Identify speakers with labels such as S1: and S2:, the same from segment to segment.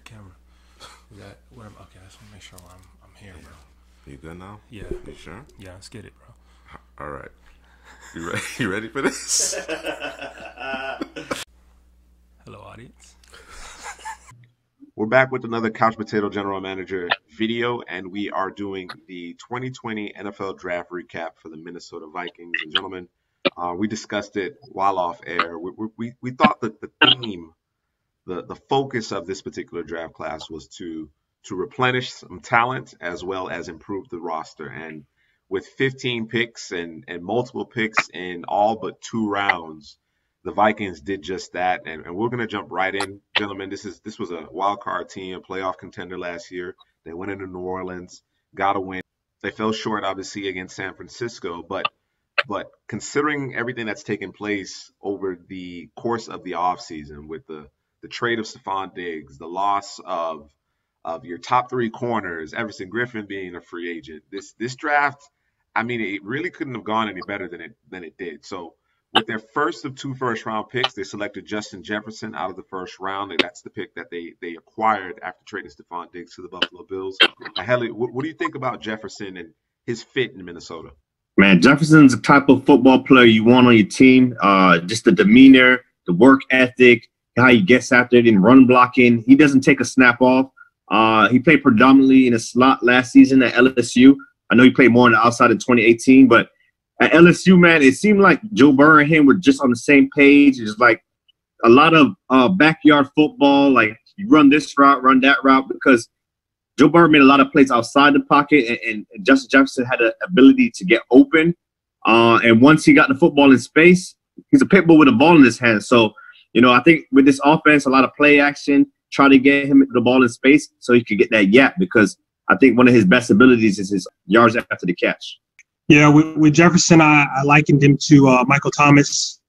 S1: camera. Is that what I'm? Okay, I just want to make sure I'm here, bro.
S2: You good now?
S1: Yeah.
S2: You sure?
S1: Yeah, let's get it, bro.
S2: All right. You ready? You ready for this?
S1: Hello, audience.
S2: We're back with another Couch Potato General Manager video, and we are doing the 2020 NFL Draft recap for the Minnesota Vikings. And gentlemen, we discussed it while off air. We thought that the theme, the focus of this particular draft class was to replenish some talent as well as improve the roster. And with 15 picks and multiple picks in all but 2 rounds, the Vikings did just that, and we're going to jump right in, gentlemen. This was a wild card team, a playoff contender last year. They went into New Orleans, got a win. They fell short, obviously, against San Francisco, but considering everything that's taken place over the course of the offseason with the trade of Stefon Diggs, the loss of your top 3 corners, Everson Griffin being a free agent, this draft, I mean, it really couldn't have gone any better than it did. So with their first of 2 first-round picks, they selected Justin Jeferson out of the first round. And that's the pick that they acquired after trading Stefon Diggs to the Buffalo Bills. Hadley, what do you think about Jefferson and his fit in Minnesota?
S3: Man, Jefferson's the type of football player you want on your team. Just the demeanor, the work ethic, how he gets after it in run blocking. He doesn't take a snap off. He played predominantly in a slot last season at LSU. I know he played more on the outside in 2018, but at LSU, man, it seemed like Joe Burrow and him were just on the same page. It's like a lot of backyard football, like you run this route, run that route, because Joe Burrow made a lot of plays outside the pocket, and Justin Jefferson had the ability to get open. And once he got the football in space, he's a pit bull with a ball in his hand. So, I think with this offense, a lot of play action, try to get him the ball in space so he could get that yap, because I think one of his best abilities is his yards after the catch.
S4: Yeah, with Jefferson, I likened him to Michael Thomas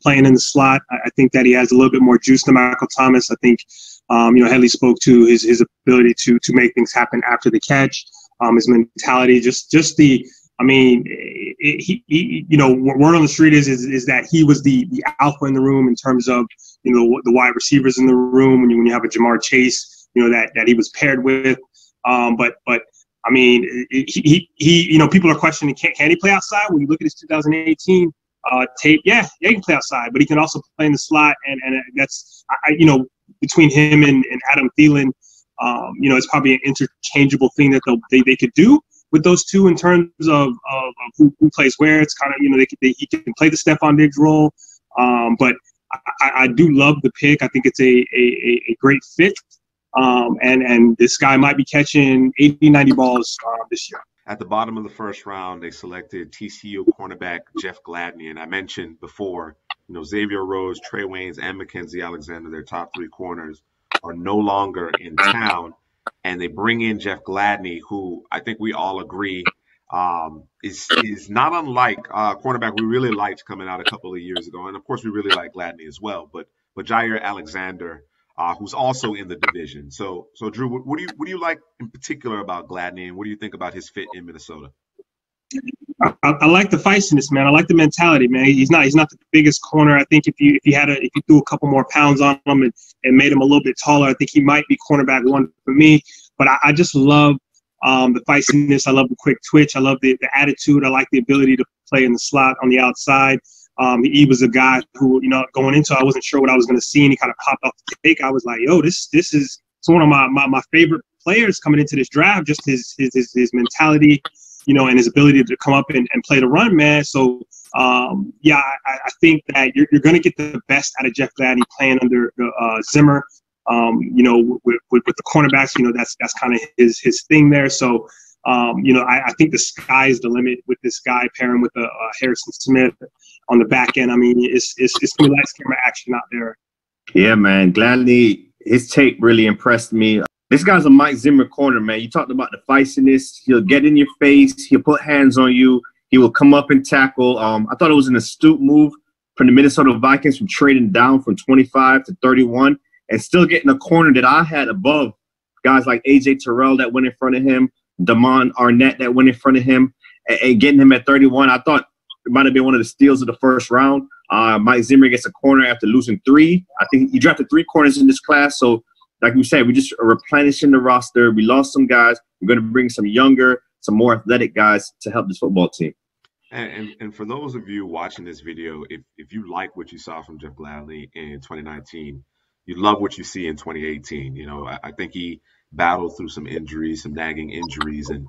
S4: playing in the slot. I think that he has a little bit more juice than Michael Thomas. I think, Hadley spoke to his ability to make things happen after the catch, his mentality, just the. I mean, word on the street is that he was the alpha in the room in terms of the wide receivers in the room when you have a Jamar Chase, that he was paired with, but. I mean, he people are questioning, can he play outside? When you look at his 2018 tape, yeah, he can play outside, but he can also play in the slot, and that's, between him and Adam Thielen, it's probably an interchangeable thing that they could do with those two in terms of who plays where. It's kind of, he can play the Stefon Diggs role, but I do love the pick. I think it's a great fit. And this guy might be catching 80, 90 balls this year.
S2: At the bottom of the first round, they selected TCU cornerback Jeff Gladney. And I mentioned before, Xavier Rhodes, Trey Waynes, and Mackenzie Alexander, their top 3 corners, are no longer in town. And they bring in Jeff Gladney, who I think we all agree is not unlike a cornerback we really liked coming out a couple of years ago. And, of course, we really like Gladney as well. But Jair Alexander, who's also in the division. So Drew, what do you like in particular about Gladney, and what do you think about his fit in Minnesota?
S4: I like the feistiness, man. I like the mentality, man. He's not the biggest corner. I think if you threw a couple more pounds on him and made him a little bit taller, I think he might be cornerback 1 for me. But I just love the feistiness. I love the quick twitch. I love the attitude. I like the ability to play in the slot on the outside. He was a guy who, going into, I wasn't sure what I was going to see, and he kind of popped off the take. I was like, yo, this is one of my favorite players coming into this draft, just his mentality, and his ability to come up and play the run, man. So, I think that you're going to get the best out of Jeff Gladney playing under Zimmer, with the cornerbacks, that's kind of his thing there. So, I think the sky is the limit with this guy pairing with Harrison Smith on the back end. I mean, it's going to be lights, camera, action out there.
S3: Yeah, man. Gladney, his tape really impressed me. This guy's a Mike Zimmer corner, man. You talked about the feistiness. He'll get in your face. He'll put hands on you. He will come up and tackle. I thought it was an astute move from the Minnesota Vikings from trading down from 25 to 31 and still getting a corner that I had above guys like A.J. Terrell that went in front of him, Damon Arnett that went in front of him, and getting him at 31. I thought it might have been one of the steals of the first round. Mike Zimmer gets a corner after losing 3. I think he drafted 3 corners in this class, so like we said, we just are replenishing the roster. We lost some guys. We're going to bring some younger, some more athletic guys to help this football team.
S2: And for those of you watching this video, if you like what you saw from Jeff Gladney in 2019, you love what you see in 2018. You know, I think he battled through some injuries, some nagging injuries, and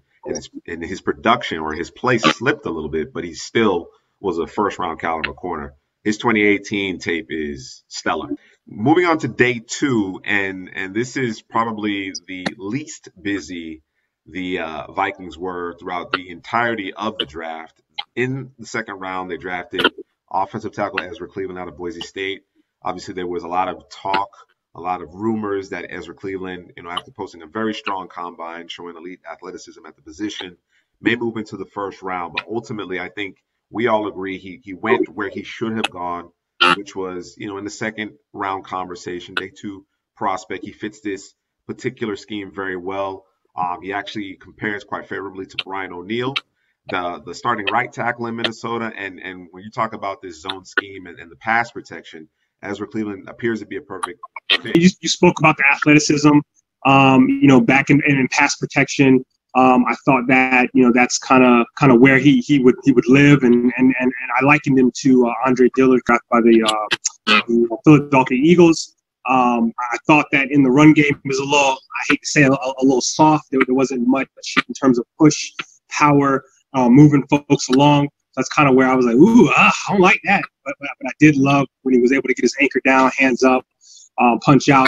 S2: his production or his play slipped a little bit, but he still was a first-round caliber corner. His 2018 tape is stellar. Moving on to day 2, and this is probably the least busy the Vikings were throughout the entirety of the draft. In the second round, they drafted offensive tackle Ezra Cleveland out of Boise State. Obviously, there was a lot of talk, a lot of rumors that Ezra Cleveland, you know, after posting a very strong combine, showing elite athleticism at the position, may move into the first round. But ultimately, I think we all agree he went where he should have gone, which was, you know, in the second round conversation, day 2 prospect. He fits this particular scheme very well. He actually compares quite favorably to Brian O'Neill, the starting right tackle in Minnesota. And when you talk about this zone scheme and the pass protection, Ezra Cleveland appears to be a perfect fit.
S4: You spoke about the athleticism, you know, back in pass protection. I thought that, you know, that's kind of where he would live, and I likened him to Andre Dillard, drafted by the Philadelphia Eagles. I thought that in the run game it was a little, I hate to say, a little soft. There wasn't much in terms of push, power, moving folks along. That's kind of where I was like, ooh, I don't like that. But I did love when he was able to get his anchor down, hands up, punch out.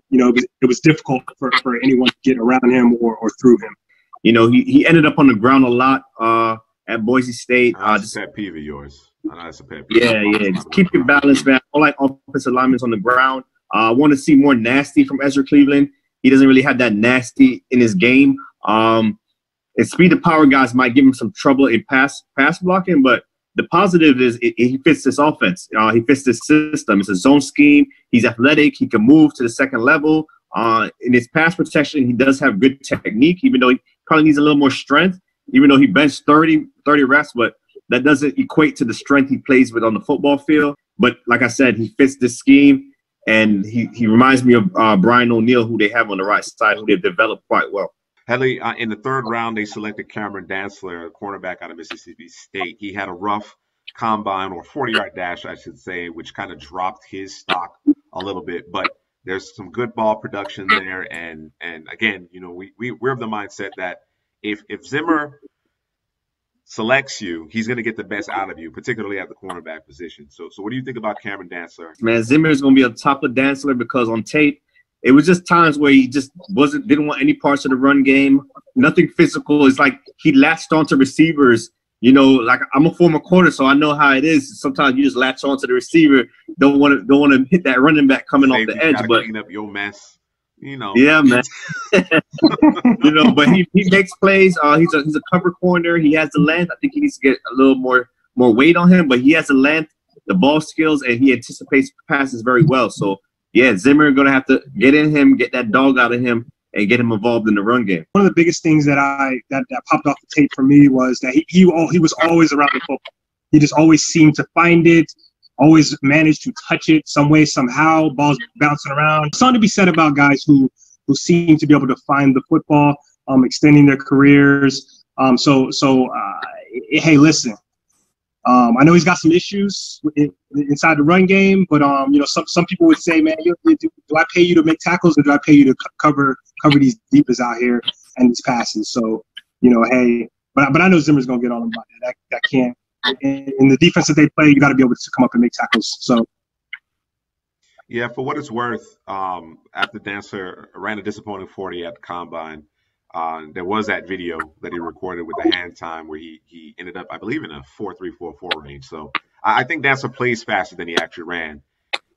S4: You know, it was difficult for anyone to get around him or through him.
S3: You know, he ended up on the ground a lot at Boise State.
S2: That's a pet peeve of yours. I know that's a pet peeve.
S3: Yeah. Just keep your balance, man. I like offensive linemen on the ground. I want to see more nasty from Ezra Cleveland. He doesn't really have that nasty in his game. And speed to power guys might give him some trouble in pass blocking, but the positive is he fits this offense. He fits this system. It's a zone scheme. He's athletic. He can move to the second level. In his pass protection, he does have good technique, even though he probably needs a little more strength, even though he benched 30 reps, but that doesn't equate to the strength he plays with on the football field. But like I said, he fits this scheme, and he reminds me of Brian O'Neill, who they have on the right side, who they've developed quite well.
S2: Hadley, in the third round, they selected Cameron Dantzler, a cornerback out of Mississippi State. He had a rough combine, or 40-yard dash, I should say, which kind of dropped his stock a little bit. But there's some good ball production there. And again, you know, we're of the mindset that if Zimmer selects you, he's going to get the best out of you, particularly at the cornerback position. So what do you think about Cameron Dantzler?
S3: Man, Zimmer is going to be on top of Dantzler because on tape, it was just times where he just didn't want any parts of the run game, nothing physical. It's like he latched onto receivers. You know, like I'm a former corner, so I know how it is. Sometimes you just latch onto the receiver, don't want to hit that running back coming off the edge. But
S2: clean up your mess, you know.
S3: Yeah, man. You know, but he makes plays. He's a cover corner. He has the length. I think he needs to get a little more weight on him, but he has the length, the ball skills, and he anticipates passes very well. So yeah, Zimmer going to have to get in him, get that dog out of him, and get him involved in the run game.
S4: One of the biggest things that popped off the tape for me was that he was always around the football. He just always seemed to find it, always managed to touch it some way, somehow, balls bouncing around. Something to be said about guys who seem to be able to find the football, extending their careers. Hey, listen. I know he's got some issues inside the run game, but you know, some people would say, man, do I pay you to make tackles or do I pay you to cover these deepers out here and these passes? So, you know, hey, but I know Zimmer's gonna get on him about that. That can't. In the defense that they play, you got to be able to come up and make tackles. So.
S2: Yeah, for what it's worth, after Dantzler ran a disappointing 40 at the combine, there was that video that he recorded with the hand time where he ended up, I believe, in a 4.344 range. So I think Dantzler plays faster than he actually ran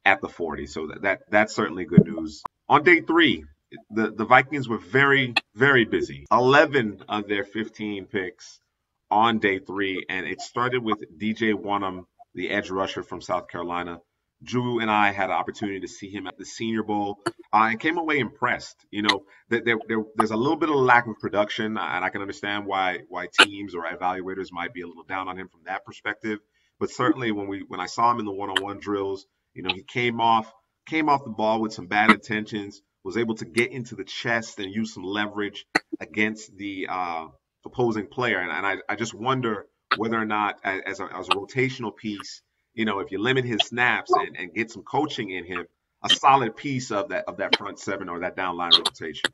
S2: at the 40. So that's certainly good news. On day 3, the Vikings were very, very busy. 11 of their 15 picks on day 3, and it started with DJ Wonnum, the edge rusher from South Carolina. Drew and I had an opportunity to see him at the Senior Bowl and came away impressed. You know, there's a little bit of lack of production, and I can understand why teams or evaluators might be a little down on him from that perspective. But certainly when I saw him in the one-on-one drills, you know, he came off the ball with some bad intentions, was able to get into the chest and use some leverage against the opposing player. And I just wonder whether or not, as a rotational piece, you know, if you limit his snaps and get some coaching in him, a solid piece of that front seven or that down line rotation.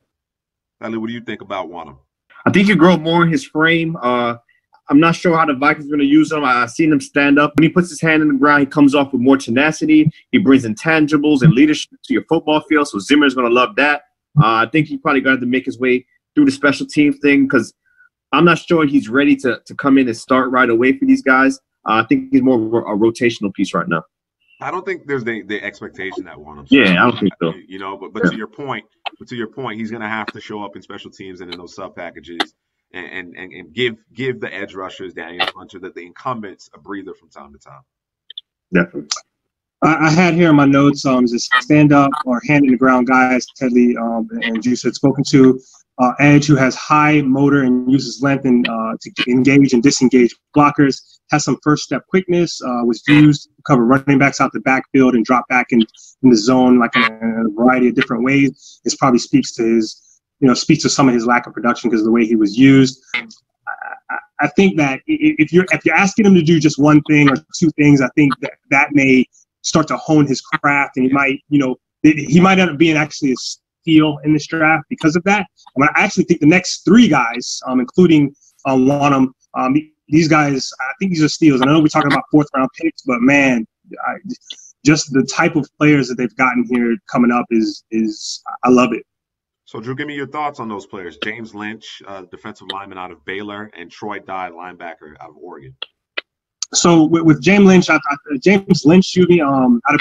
S2: Hadley, what do you think about Wonnum?
S3: I think he grow more in his frame. I'm not sure how the Vikings are going to use him. I've seen him stand up. When he puts his hand in the ground, he comes off with more tenacity. He brings intangibles and leadership to your football field, so Zimmer's going to love that. I think he probably got to make his way through the special team thing because I'm not sure he's ready to come in and start right away for these guys. I think he's more of a rotational piece right now.
S2: I don't think there's the expectation that Wonnum.
S3: Yeah, I don't think so.
S2: You know, but to your point, he's going to have to show up in special teams and in those sub packages and give the edge rushers, Daniel Hunter, the incumbents, a breather from time to time.
S3: Definitely.
S4: I had here in my notes is a stand up or hand in the ground guys, Hadley and Juice had spoken to. Edge who has high motor and uses length and to engage and disengage blockers, has some first step quickness, was used to cover running backs out the backfield and drop back in the zone like in a variety of different ways. This probably speaks to some of his lack of production because of the way he was used. I think that if you're asking him to do just one thing or two things, I think that may start to hone his craft, and he might end up being actually a steal in this draft because of that. I actually think the next three guys, including Wonnum, these guys, I think these are steals. And I know we're talking about fourth round picks, but man, just the type of players that they've gotten here coming up is I love it.
S2: So, Drew, give me your thoughts on those players. James Lynch, defensive lineman out of Baylor, and Troy Dye, linebacker out of Oregon. So
S4: with James Lynch, out of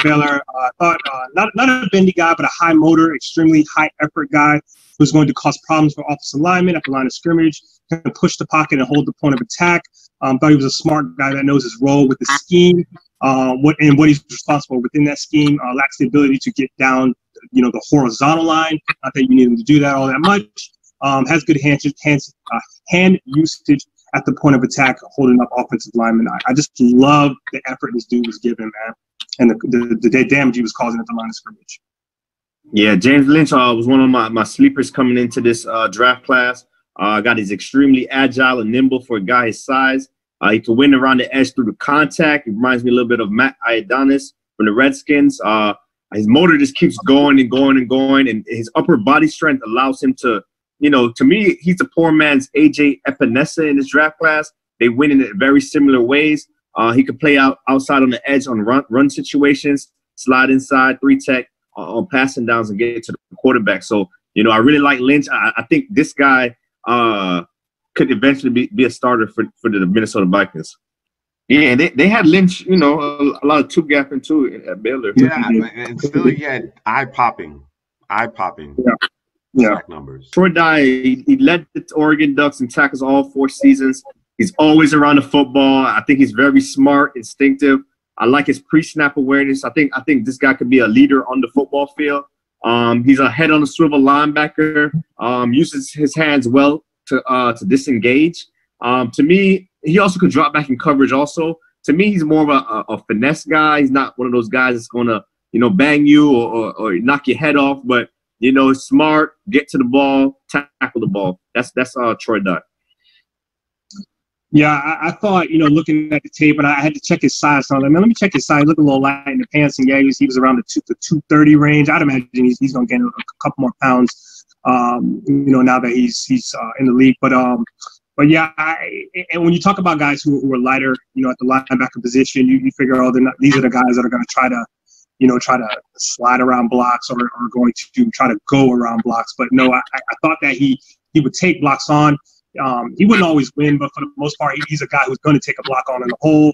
S4: Baylor, I thought not a bendy guy, but a high motor, extremely high effort guy who's going to cause problems for offensive linemen at the line of scrimmage, can push the pocket and hold the point of attack. Thought he was a smart guy that knows his role with the scheme, what he's responsible within that scheme. Lacks the ability to get down, the horizontal line. Not that you need him to do that all that much. Has good hand usage at the point of attack, holding up offensive linemen. I just love the effort this dude was given, man, and the damage he was causing at the line of scrimmage.
S3: Yeah, James Lynch was one of my sleepers coming into this draft class. Got he's extremely agile and nimble for a guy his size. He can win around the edge through the contact. He reminds me a little bit of Matt Ioannidis from the Redskins. His motor just keeps going and going and going, and his upper body strength allows him to, to me, he's a poor man's AJ Epinesa in this draft class. They win in very similar ways. He could play outside on the edge on run situations, slide inside, 3-tech on passing downs and get to the quarterback. So, I really like Lynch. I think this guy could eventually be a starter for the Minnesota Vikings. Yeah, and they had Lynch, a lot of two-gapping too at Baylor.
S2: Yeah, and still he had eye-popping sack numbers.
S3: Troy Dye, he led the Oregon Ducks in tackles all 4 seasons. He's always around the football. I think he's very smart, instinctive. I like his pre-snap awareness. I think this guy could be a leader on the football field. He's a head-on-the-swivel linebacker. Uses his hands well to disengage. To me, he also could drop back in coverage also. To me, he's more of a finesse guy. He's not one of those guys that's going to, bang you or knock your head off. But, smart, get to the ball, tackle the ball. That's Troy Dye.
S4: Yeah, I thought, looking at the tape, and I had to check his size. So I'm like, man, let me check his size. Look a little light in the pants. And, yeah, he was around the 230 range. I'd imagine he's going to gain a couple more pounds, now that he's in the league. But yeah, and when you talk about guys who are lighter, at the linebacker position, you figure, these are the guys that are going to try to slide around blocks or are going to try to go around blocks. But no, I thought that he would take blocks on. He wouldn't always win, but for the most part, he's a guy who's going to take a block on in the hole.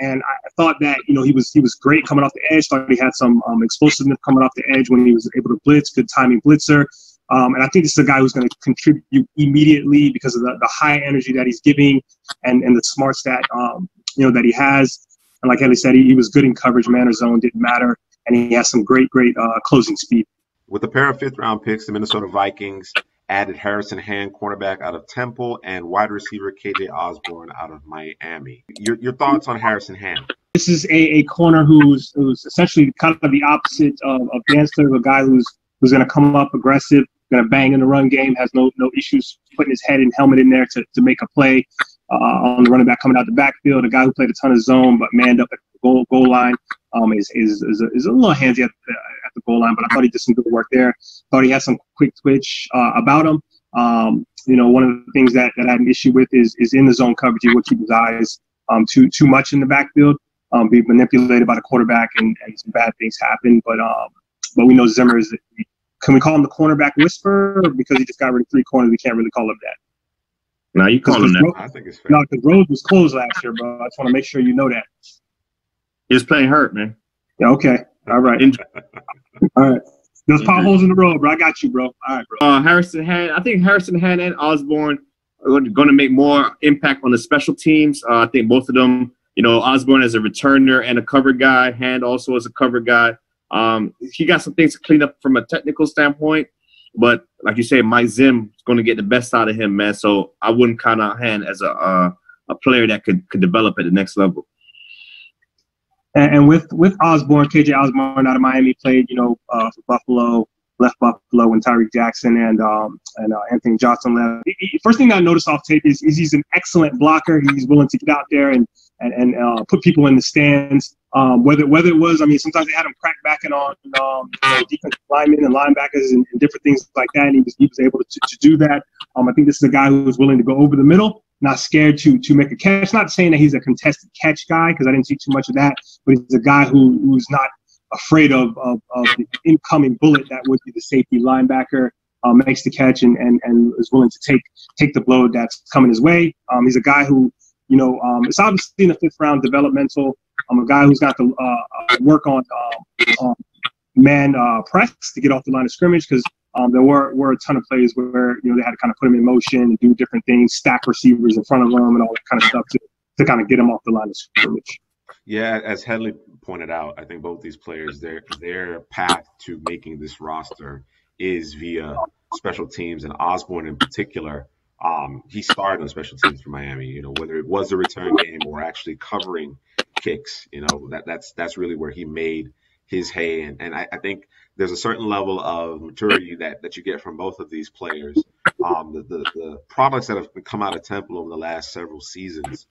S4: And I thought that, he was great coming off the edge. Thought he had some explosiveness coming off the edge when he was able to blitz, good timing blitzer. And I think this is a guy who's going to contribute immediately because of the high energy that he's giving and the smarts that, that he has. And like Hadley said, he was good in coverage, man or zone, didn't matter. And he has some great closing speed.
S2: With a pair of 5th-round picks, the Minnesota Vikings added Harrison Hand, cornerback out of Temple, and wide receiver KJ Osborne out of Miami. Your thoughts on Harrison Hand?
S4: This is a corner who's essentially kind of the opposite of Dantzler, a guy who's who's going to come up aggressive, going to bang in the run game, has no issues putting his head and helmet in there to make a play on the running back coming out the backfield. A guy who played a ton of zone but manned up at the goal line is a little handsy at the goal line, but I thought he did some good work there. Thought he had some quick twitch about him. One of the things that I had an issue with is in the zone coverage, he would keep his eyes too much in the backfield, be manipulated by the quarterback, and some bad things happen. But we know Zimmer is. Can we call him the cornerback whisperer? Because he just got rid of 3 corners, we can't really call him that.
S3: No, you call him that.
S2: I think it's fair.
S4: No, because Rhodes was closed last year, bro. I just want to make sure you know that.
S3: He was playing hurt, man.
S4: Yeah, okay. All right. All right. There's potholes in the road, bro. I got you, bro. All right, bro.
S3: I think Harrison Hand and Osborne are going to make more impact on the special teams. I think both of them, Osborne as a returner and a cover guy, Hand also as a cover guy. He got some things to clean up from a technical standpoint, but like you say, Mike Zim is going to get the best out of him, man. So I wouldn't count out Hand as a player that could develop at the next level.
S4: And with Osborne, KJ Osborne out of Miami played, for Buffalo, left Buffalo when Tyreek Jackson and Anthony Johnson left. First thing I noticed off tape is he's an excellent blocker. He's willing to get out there and put people in the stands. Whether it was, sometimes they had him crack backing on defensive linemen and linebackers and different things like that, and he was able to do that. I think this is a guy who's willing to go over the middle, not scared to make a catch. Not saying that he's a contested catch guy, because I didn't see too much of that, but he's a guy who's not afraid of the incoming bullet that would be the safety linebacker. Makes the catch and is willing to take the blow that's coming his way. He's a guy who, it's obviously in the 5th round developmental. A guy who's got to work on man press to get off the line of scrimmage, because there were a ton of plays where they had to kind of put him in motion and do different things, stack receivers in front of him and all that kind of stuff to kind of get him off the line of scrimmage.
S2: Yeah, as Hadley pointed out, I think both these players, their path to making this roster is via special teams, and Osborne in particular. He started on special teams for Miami, whether it was a return game or actually covering kicks, that's really where he made his hay. And I think there's a certain level of maturity that you get from both of these players. The products that have come out of Temple over the last several seasons,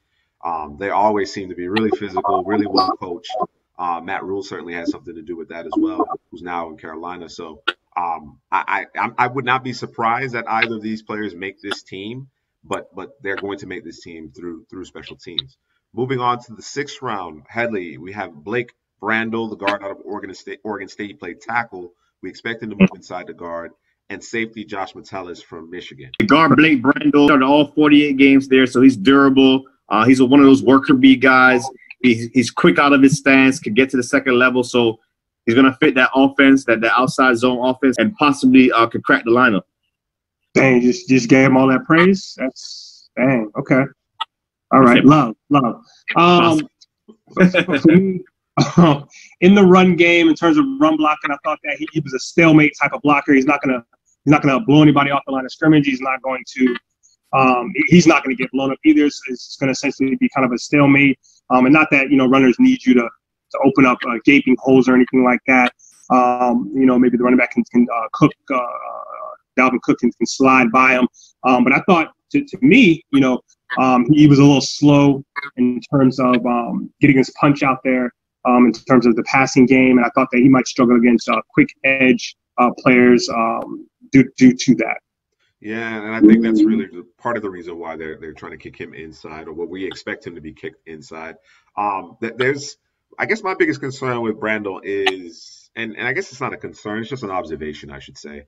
S2: they always seem to be really physical, really well coached. Matt Rule certainly has something to do with that as well, who's now in Carolina. So I would not be surprised that either of these players make this team, but they're going to make this team through special teams. Moving on to the 6th round, Hadley, we have Blake Randle, the guard out of Oregon State. He played tackle. We expect him to move inside the guard. And safety Josh Metellus from Michigan.
S3: The guard Blake Randle started all 48 games there, so he's durable. He's one of those worker bee guys. He's quick out of his stance, can get to the second level, so he's going to fit that offense, that outside zone offense, and possibly could crack the lineup.
S4: Dang, just gave him all that praise? That's dang, okay. All right, love. For me, in the run game, in terms of run blocking, I thought that he was a stalemate type of blocker. He's not gonna blow anybody off the line of scrimmage. He's not going to get blown up either. So it's going to essentially be kind of a stalemate. And not that runners need you to open up gaping holes or anything like that. Maybe the running back can Cook, Dalvin Cook can slide by him. But I thought to me, he was a little slow in terms of getting his punch out there in terms of the passing game. And I thought that he might struggle against quick edge players due to that.
S2: Yeah, and I think that's really part of the reason why they're trying to kick him inside, or what we expect him to be kicked inside. I guess my biggest concern with Randle is, and I guess it's not a concern, it's just an observation, I should say.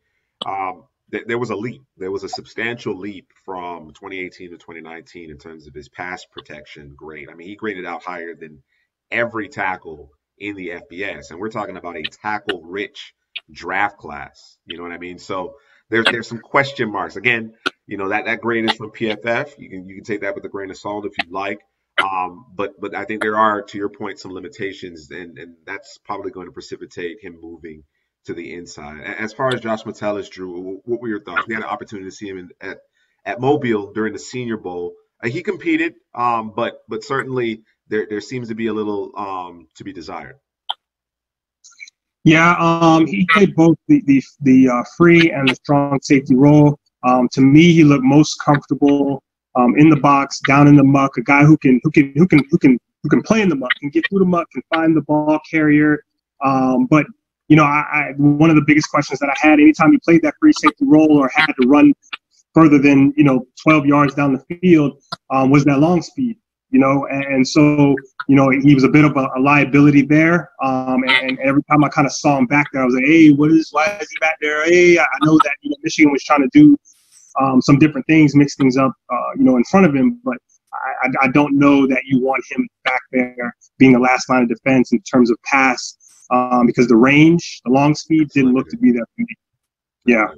S2: There was a leap. There was a substantial leap from 2018 to 2019 in terms of his pass protection grade. I mean, he graded out higher than every tackle in the FBS, and we're talking about a tackle-rich draft class. You know what I mean? So there's some question marks. Again, that grade is from PFF. You can take that with a grain of salt if you'd like. But I think there are, to your point, some limitations, and that's probably going to precipitate him moving to the inside. As far as Josh Metellus, Drew, what were your thoughts? We had an opportunity to see him at Mobile during the Senior Bowl. He competed, but certainly there seems to be a little to be desired.
S4: Yeah, he played both the free and the strong safety role. To me, he looked most comfortable in the box, down in the muck. A guy who can play in the muck, can get through the muck, can find the ball carrier. But you know, I one of the biggest questions that I had anytime he played that free safety role or had to run further than 12 yards down the field was that long speed. And so, he was a bit of a liability there. And every time I kind of saw him back there, I was like, hey, why is he back there? Hey, I know that, Michigan was trying to do some different things, mix things up, in front of him. But I don't know that you want him back there being the last line of defense in terms of pass because the range, the long speed didn't look to be there for me. Yeah.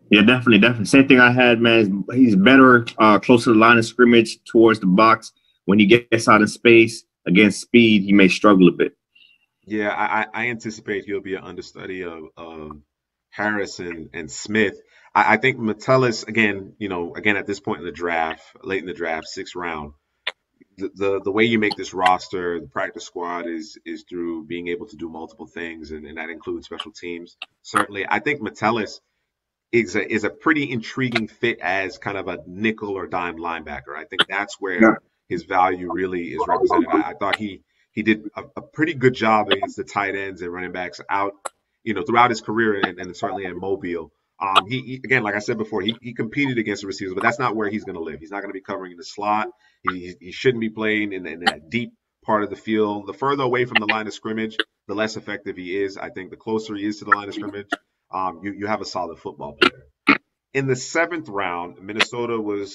S3: Yeah, definitely. Same thing I had, man. He's better close to the line of scrimmage towards the box. When he gets out of space against speed, he may struggle a bit.
S2: Yeah, I anticipate he'll be an understudy of Harris and Smith. I think Metellus, again at this point in the draft, late in the draft, 6th round, the way you make this roster, the practice squad is through being able to do multiple things, and that includes special teams. Certainly, I think Metellus is a pretty intriguing fit as kind of a nickel or dime linebacker. I think that's where his value really is represented. I thought he did a pretty good job against the tight ends and running backs out, throughout his career and certainly in Mobile. He again, like I said before, he competed against the receivers, but that's not where he's going to live. He's not going to be covering in the slot. He shouldn't be playing in that deep part of the field. The further away from the line of scrimmage, the less effective he is. I think the closer he is to the line of scrimmage, you have a solid football player. In the 7th round, Minnesota was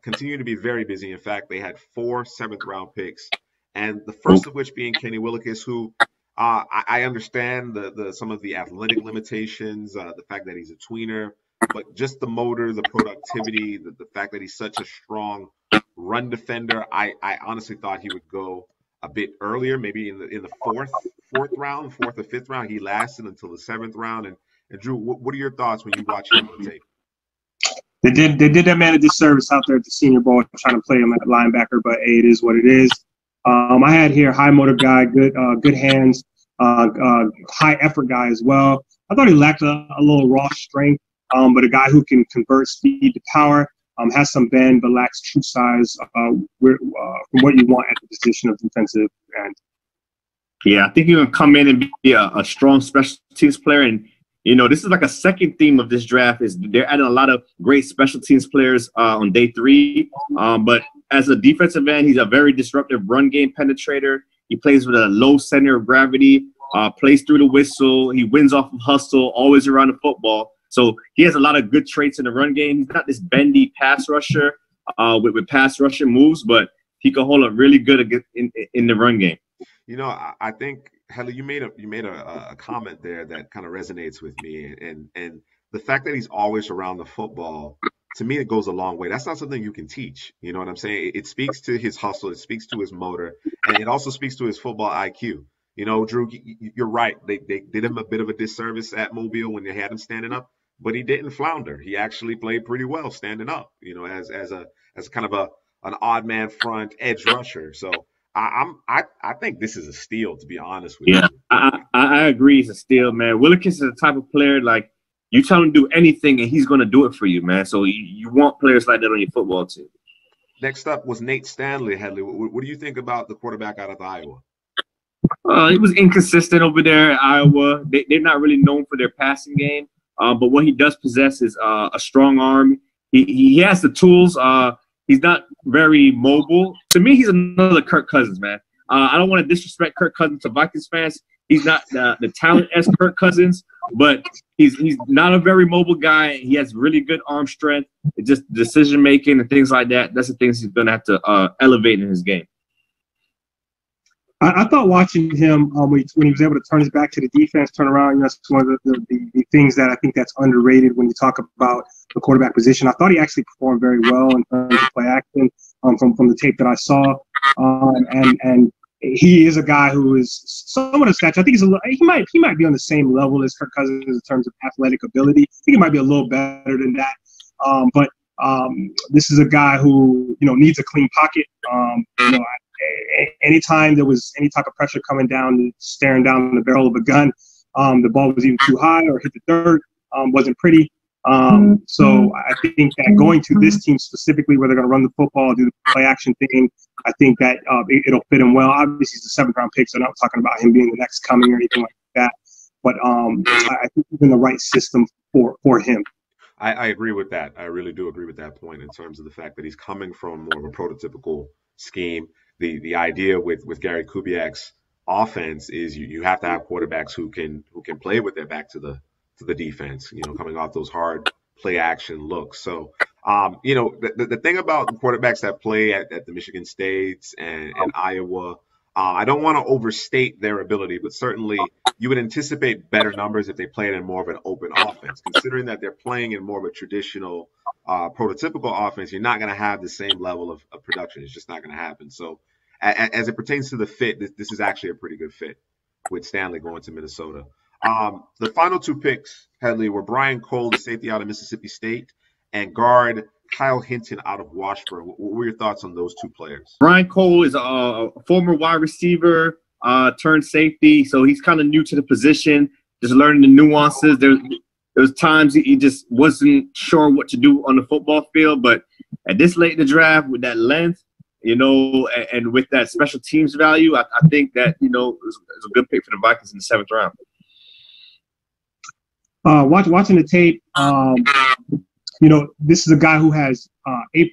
S2: continuing to be very busy. In fact, they had 4 7th-round picks, and the first of which being Kenny Williker, who I understand some of the athletic limitations, the fact that he's a tweener, but just the motor, the productivity, the fact that he's such a strong run defender. I honestly thought he would go a bit earlier, maybe in the fourth or 5th round. He lasted until the 7th round. And Drew, what are your thoughts when you watch him on tape?
S4: They did that man a disservice out there at the Senior Bowl trying to play him at linebacker, but hey, it is what it is. I had here high motor guy, good hands, high effort guy as well. I thought he lacked a little raw strength, but a guy who can convert speed to power, has some bend but lacks true size from what you want at the position of defensive end.
S3: Yeah, I think he will come in and be a strong special teams player. And, this is like a second theme of this draft is they're adding a lot of great special teams players on day 3. But as a defensive end, he's a very disruptive run game penetrator. He plays with a low center of gravity, plays through the whistle. He wins off of hustle, always around the football. So he has a lot of good traits in the run game. He's not this bendy pass rusher with pass rushing moves, but he can hold up really good in the run game.
S2: I think, Hadley, you made a comment there that kind of resonates with me, and the fact that he's always around the football, to me, it goes a long way. That's not something you can teach. You know what I'm saying? It speaks to his hustle, it speaks to his motor, and it also speaks to his football IQ. Drew, you're right. They did him a bit of a disservice at Mobile when they had him standing up, but he didn't flounder. He actually played pretty well standing up. As kind of an odd man front edge rusher. So I think this is a steal, to be honest with you.
S3: I agree. It's a steal, man. Williker is the type of player like you tell him to do anything and he's going to do it for you, man. So you want players like that on your football team.
S2: Next up was Nate Stanley, Hadley. What do you think about the quarterback out of Iowa?
S3: He was inconsistent over there at Iowa. They're not really known for their passing game, but what he does possess is a strong arm. He has the tools. He's not very mobile. To me, he's another Kirk Cousins, man. I don't want to disrespect Kirk Cousins to Vikings fans. He's not the talent as Kirk Cousins, but he's not a very mobile guy. He has really good arm strength. It's just decision-making and things like that. That's the things he's going to have to elevate in his game.
S4: I thought watching him when he was able to turn his back to the defense, turn around, that's one of the things that I think that's underrated when you talk about the quarterback position. I thought he actually performed very well in terms of play action from the tape that I saw. And he is a guy who is somewhat of stature. I think he might be on the same level as Kirk Cousins in terms of athletic ability. I think he might be a little better than that. But this is a guy who needs a clean pocket. anytime there was any type of pressure coming down, staring down the barrel of a gun, the ball was either too high or hit the dirt, wasn't pretty. So I think that going to this team specifically, where they're going to run the football, do the play action thing, I think that it'll fit him well. Obviously, he's a 7th-round pick, so I'm not talking about him being the next coming or anything like that. But I think he's in the right system for him.
S2: I agree with that. I really do agree with that point in terms of the fact that he's coming from more of a prototypical scheme. The idea with Gary Kubiak's offense is you have to have quarterbacks who can play with their back to the defense, coming off those hard play action looks. So, the thing about quarterbacks that play at the Michigan States and Iowa, I don't want to overstate their ability, but certainly you would anticipate better numbers if they played in more of an open offense. Considering that they're playing in more of a traditional, prototypical offense, you're not going to have the same level of production. It's just not going to happen. So, as it pertains to the fit, this is actually a pretty good fit with Stanley going to Minnesota. The final 2 picks, Hadley, were Brian Cole, the safety out of Mississippi State, and guard Kyle Hinton out of Washburn. What were your thoughts on those 2 players?
S3: Brian Cole is a former wide receiver turned safety, so he's kind of new to the position, just learning the nuances. There's times he just wasn't sure what to do on the football field, but at this late in the draft with that length, and with that special teams value, I think that, it's a good pick for the Vikings in the 7th round.
S4: Watching the tape, this is a guy who has A+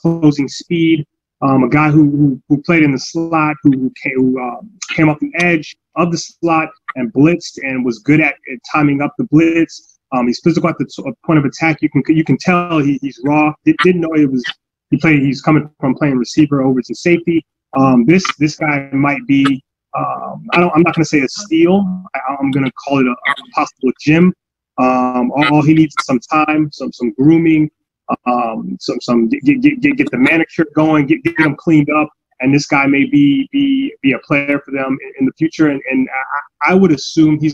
S4: closing speed, a guy who played in the slot, who came off the edge of the slot and blitzed and was good at timing up the blitz. He's physical at the point of attack. You can tell he's raw. Didn't know he's coming from playing receiver over to safety. This guy might be. I'm not going to say a steal. I'm going to call it a possible gem. All he needs is some time, some grooming, some get the manicure going, get them cleaned up, and this guy may be a player for them in the future. And I would assume he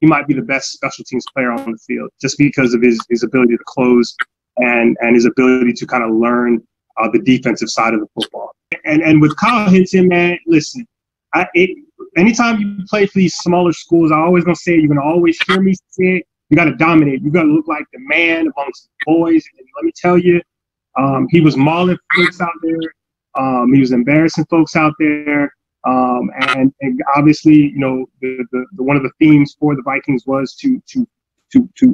S4: might be the best special teams player on the field, just because of his ability to close and his ability to kind of learn the defensive side of the football. And with Kyle Hinton, man, listen, anytime you play for these smaller schools, I'm always gonna say it, you're gonna always hear me say it. You got to dominate. You got to look like the man amongst the boys. And let me tell you, he was mauling folks out there. He was embarrassing folks out there. And obviously, the one of the themes for the Vikings was to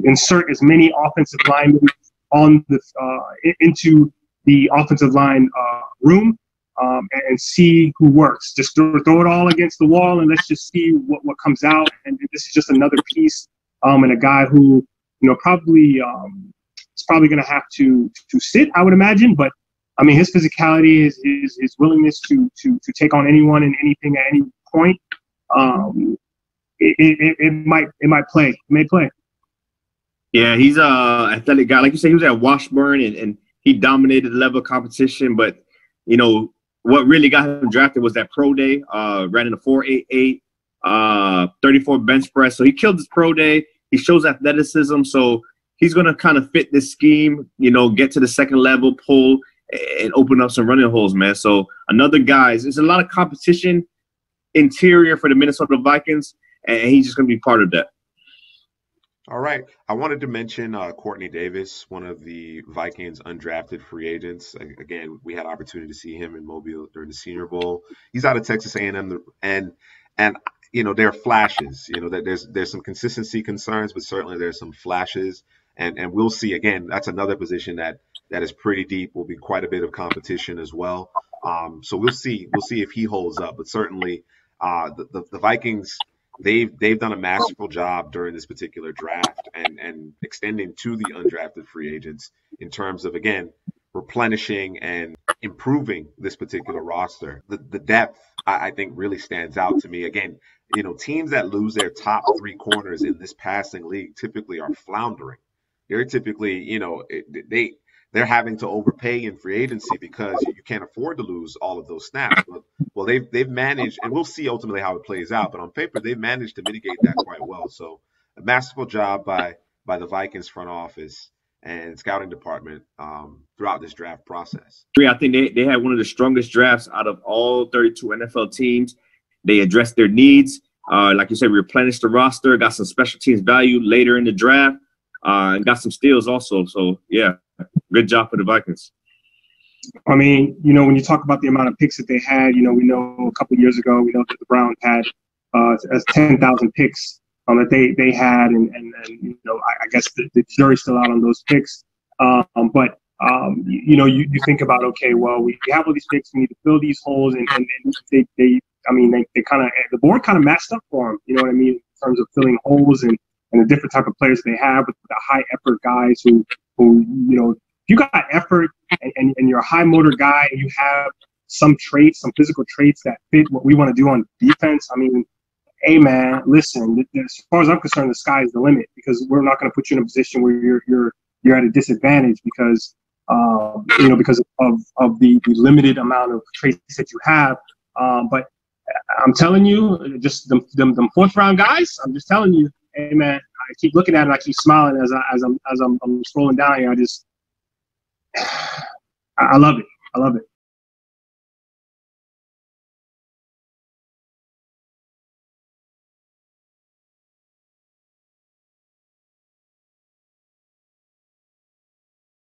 S4: insert as many offensive linemen into the offensive line room and see who works. Just throw it all against the wall and let's just see what comes out. And this is just another piece. And a guy who, probably is probably going to have to sit, I would imagine. But I mean, his physicality, his willingness to take on anyone and anything at any point, it might play. It may play.
S3: Yeah, he's a athletic guy. Like you said, he was at Washburn and he dominated the level of competition. But what really got him drafted was that pro day. Ran in a 4.88. 34 bench press. So he killed his pro day. He shows athleticism. So he's going to kind of fit this scheme, get to the second level, pull, and open up some running holes, man. So another guy, there's a lot of competition interior for the Minnesota Vikings, and he's just going to be part of that.
S2: All right. I wanted to mention Cortney Davis, one of the Vikings undrafted free agents. Again, we had opportunity to see him in Mobile during the Senior Bowl. He's out of Texas A&M, and there are flashes. That there's some consistency concerns, but certainly there's some flashes, and we'll see. Again, that's another position that is pretty deep. Will be quite a bit of competition as well. So we'll see. We'll see if he holds up. But certainly, the Vikings. They've done a masterful job during this particular draft and extending to the undrafted free agents in terms of, again, replenishing and improving this particular roster. The depth, I think, really stands out to me. Again, teams that lose their top 3 corners in this passing league typically are floundering. They're typically, they're having to overpay in free agency because you can't afford to lose all of those snaps. Well, they've managed, and we'll see ultimately how it plays out. But on paper, they've managed to mitigate that quite well. So a masterful job by the Vikings front office and scouting department throughout this draft process.
S3: I think they had one of the strongest drafts out of all 32 NFL teams. They addressed their needs. Like you said, replenished the roster, got some special teams value later in the draft, and got some steals also. So, yeah, good job for the Vikings.
S4: I mean, when you talk about the amount of picks that they had, we know a couple of years ago, we know that the Browns had as 10,000 picks that they had, and I guess the jury's still out on those picks. But you think about, okay, well, we have all these picks, we need to fill these holes, and they kind of, the board kind of matched up for them, you know what I mean, in terms of filling holes and the different type of players they have, with the high effort guys who if you got effort and you're a high motor guy and you have some traits, some physical traits that fit what we want to do on defense, I mean, hey man, listen, as far as I'm concerned, the sky is the limit, because we're not going to put you in a position where you're at a disadvantage because because of the limited amount of traits that you have. But I'm telling you, just them fourth round guys, I'm just telling you, hey man, I keep looking at it, I keep smiling as I'm scrolling down here. I love it. I love it.